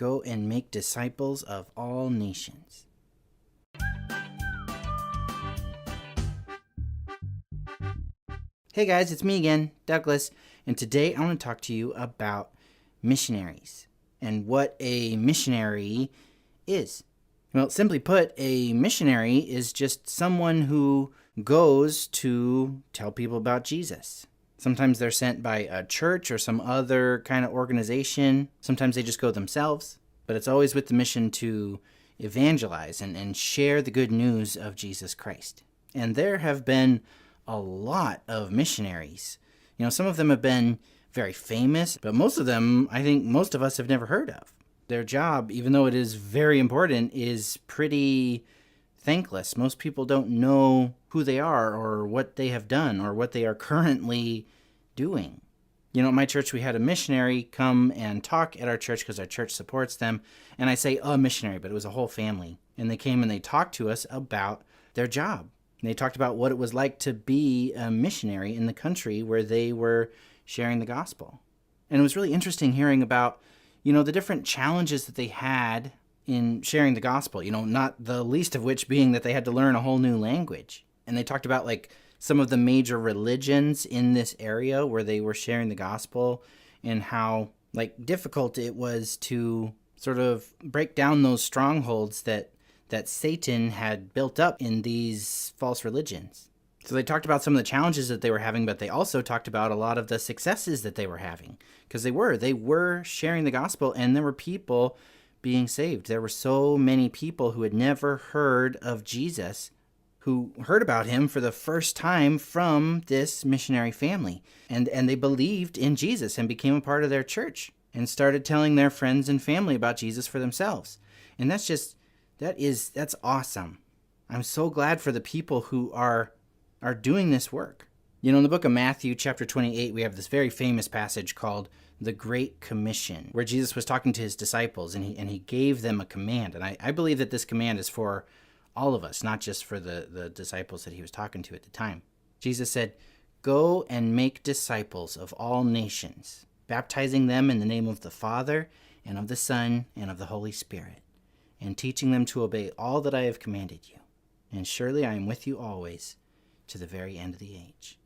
Go and make disciples of all nations. Hey guys, it's me again, Douglas, and today I want to talk to you about missionaries and what a missionary is. Well, simply put, a missionary is just someone who goes to tell people about Jesus. Sometimes they're sent by a church or some other kind of organization. Sometimes they just go themselves, but it's always with the mission to evangelize and share the good news of Jesus Christ. And there have been a lot of missionaries. Some of them have been very famous, but most of them, I think most of us have never heard of. Their job, even though it is very important, is pretty thankless. Most people don't know who they are or what they have done or what they are currently doing. At my church, we had a missionary come and talk at our church because our church supports them. And I say a missionary, but it was a whole family. And they came and they talked to us about their job. And they talked about what it was like to be a missionary in the country where they were sharing the gospel. And it was really interesting hearing about, the different challenges that they had in sharing the gospel, not the least of which being that they had to learn a whole new language. And they talked about some of the major religions in this area where they were sharing the gospel and how difficult it was to sort of break down those strongholds that Satan had built up in these false religions. So they talked about some of the challenges that they were having, but they also talked about a lot of the successes that they were having, because they were sharing the gospel and there were people being saved. There were so many people who had never heard of Jesus who heard about him for the first time from this missionary family. And they believed in Jesus and became a part of their church and started telling their friends and family about Jesus for themselves. And that's awesome. I'm so glad for the people who are doing this work. In the book of Matthew, chapter 28, we have this very famous passage called the Great Commission, where Jesus was talking to his disciples and he gave them a command. And I believe that this command is for all of us, not just for the disciples that he was talking to at the time. Jesus said, "Go and make disciples of all nations, baptizing them in the name of the Father and of the Son and of the Holy Spirit, and teaching them to obey all that I have commanded you. And surely I am with you always, to the very end of the age."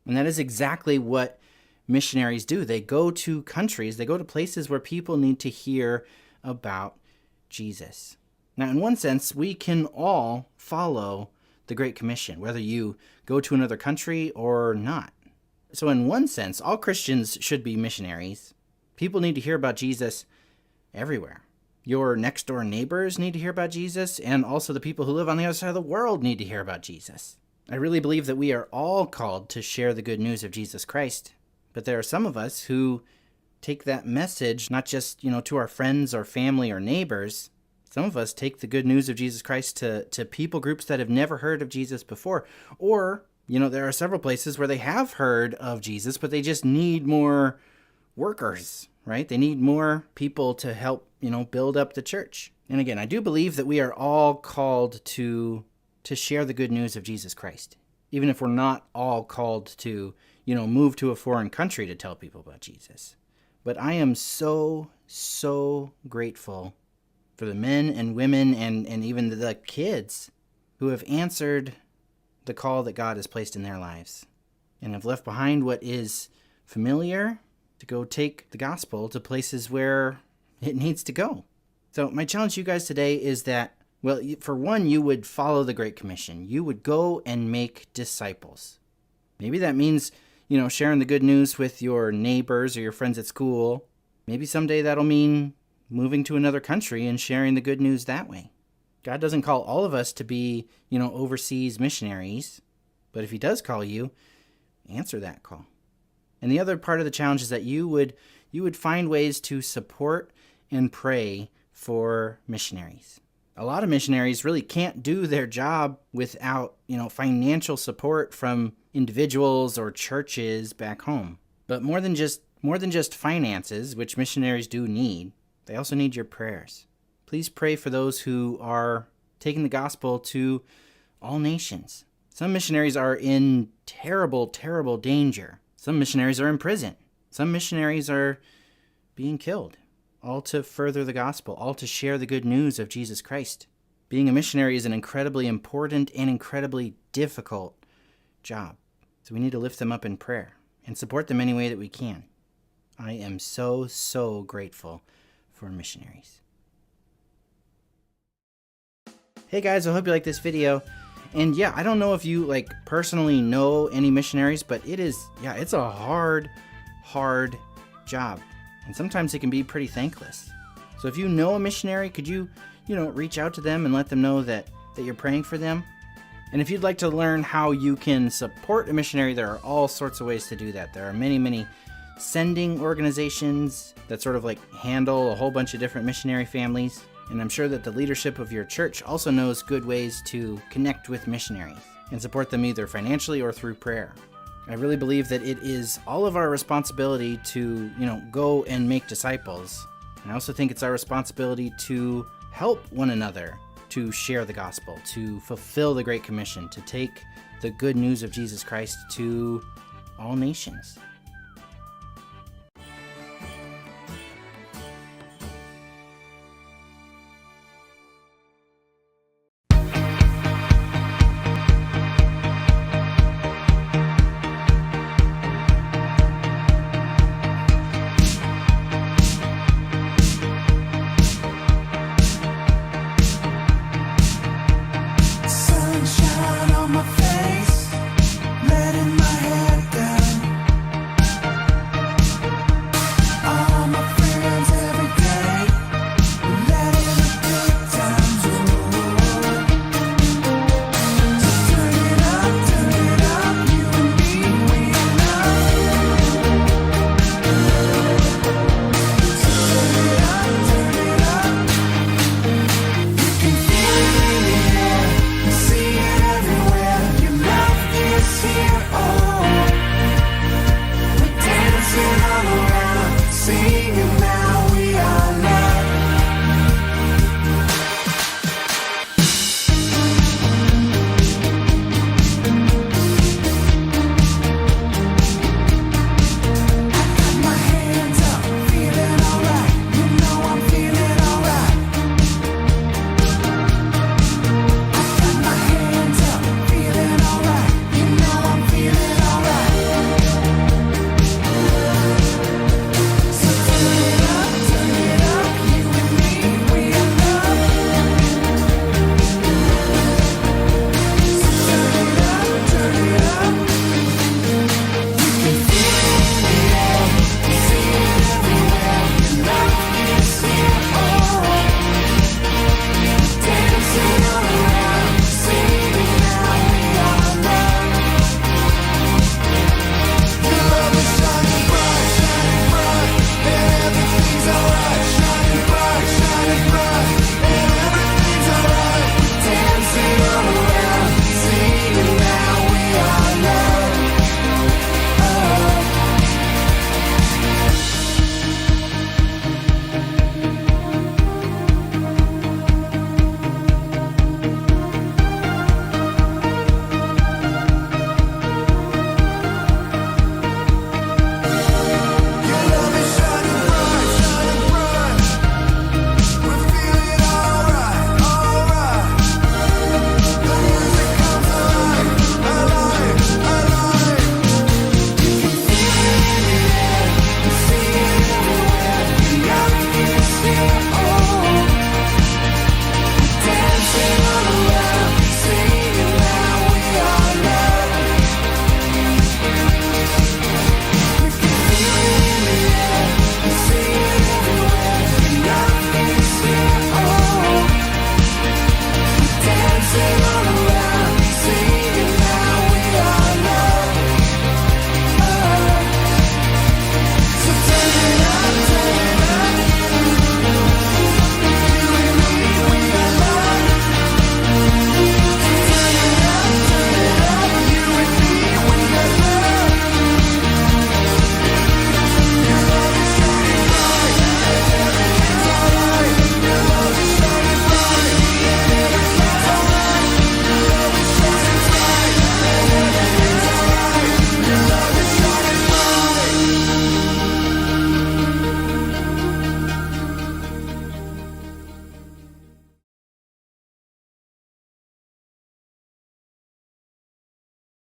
And that is exactly what missionaries do. They go to countries, they go to places where people need to hear about Jesus. Now, in one sense, we can all follow the Great Commission, whether you go to another country or not. So in one sense, all Christians should be missionaries. People need to hear about Jesus everywhere. Your next door neighbors need to hear about Jesus, and also the people who live on the other side of the world need to hear about Jesus. I really believe that we are all called to share the good news of Jesus Christ, but there are some of us who take that message not just, to our friends or family or neighbors. Some of us take the good news of Jesus Christ to people groups that have never heard of Jesus before. Or, there are several places where they have heard of Jesus, but they just need more workers, right? They need more people to help, build up the church. And again, I do believe that we are all called to share the good news of Jesus Christ, even if we're not all called to, move to a foreign country to tell people about Jesus. But I am so, so grateful for the men and women and even the kids who have answered the call that God has placed in their lives and have left behind what is familiar to go take the gospel to places where it needs to go. So my challenge to you guys today is that, well, for one, you would follow the Great Commission. You would go and make disciples. Maybe that means, sharing the good news with your neighbors or your friends at school. Maybe someday that'll mean moving to another country and sharing the good news that way. God doesn't call all of us to be, overseas missionaries, but if he does call you, answer that call. And the other part of the challenge is that you would find ways to support and pray for missionaries. A lot of missionaries really can't do their job without, financial support from individuals or churches back home. But more than just finances, which missionaries do need, they also need your prayers. Please pray for those who are taking the gospel to all nations. Some missionaries are in terrible, terrible danger. Some missionaries are in prison. Some missionaries are being killed. all to further the gospel, all to share the good news of Jesus Christ. Being a missionary is an incredibly important and incredibly difficult job. So we need to lift them up in prayer and support them any way that we can. I am so grateful for missionaries. Hey guys, I hope you like this video. And yeah, I don't know if you personally know any missionaries, but it's a hard job. And sometimes it can be pretty thankless. So if you know a missionary, could you reach out to them and let them know that you're praying for them? And if you'd like to learn how you can support a missionary, there are all sorts of ways to do that. There are many sending organizations that sort of handle a whole bunch of different missionary families. And I'm sure that the leadership of your church also knows good ways to connect with missionaries and support them either financially or through prayer. I really believe that it is all of our responsibility to, go and make disciples. And I also think it's our responsibility to help one another to share the gospel, to fulfill the Great Commission, to take the good news of Jesus Christ to all nations.